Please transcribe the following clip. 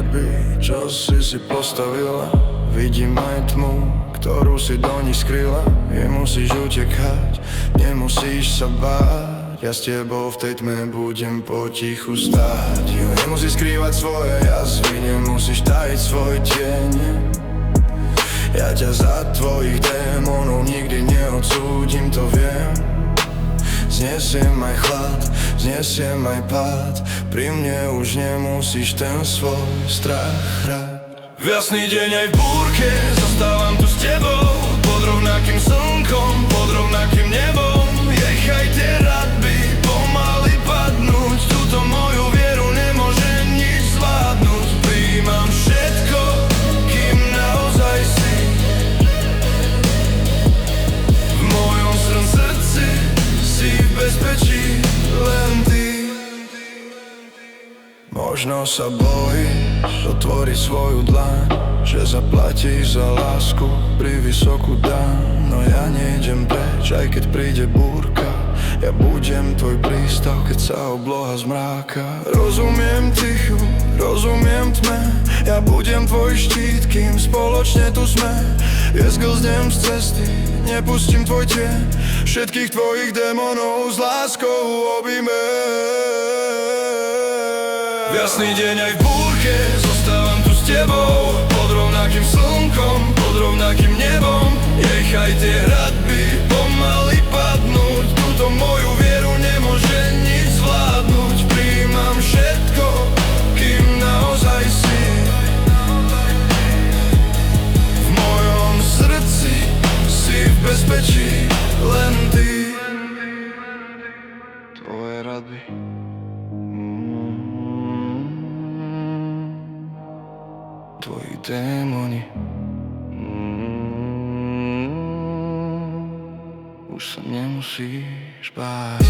hradby, čo si postavila. Vidím aj tmu, ktorú si do nich skryla. Nemusíš utekať, nemusíš sa báť. Ja s tebou v tej tme budem potichu stáť. Nemusíš skrývať svoje jazvy, nemusíš tajiť svoj tieň. Ja ťa za tvojich démonov nikdy neodsúdim, to viem. Znesiem aj chlad, znesiem aj pád. Pri mne už nemusíš ten svoj strach hrať. V jasný deň aj v búrke zostávam tu s tebou. Pod rovnakým slnkom, pod rovnakým nebom. Nechaj tie hradby pomaly padnúť. Túto moju vieru nemôže nič zvládnuť. Prijímam všetko, kým naozaj si. V mojom srdci si v bezpečí len ty. Možno sa bojíš otvoriť svoju dlaň, že zaplatíš za lásku pri vysokú daň. No ja nejdem preč, aj keď príde búrka. Ja budem tvoj prístav, keď sa obloha zmráka. Rozumiem tichu, rozumiem tme. Ja budem tvoj štít, kým spoločne tu sme. Sklznem z cesty, nepustím tvoj tieň. Všetkých tvojich démonov s láskou objmem. V jasný deň aj v búrke zostávam tu s tebou. Pod rovnakým slnkom, pod rovnakým nebom. Nechaj tie hradby pomaly padnúť. Túto moju vieru nemôže nič zvládnuť. Prijímam všetko, kým naozaj si. V mojom srdci si v bezpečí len ty. Tvoje hradby, tvoji démoni, už sa nemusíš báť.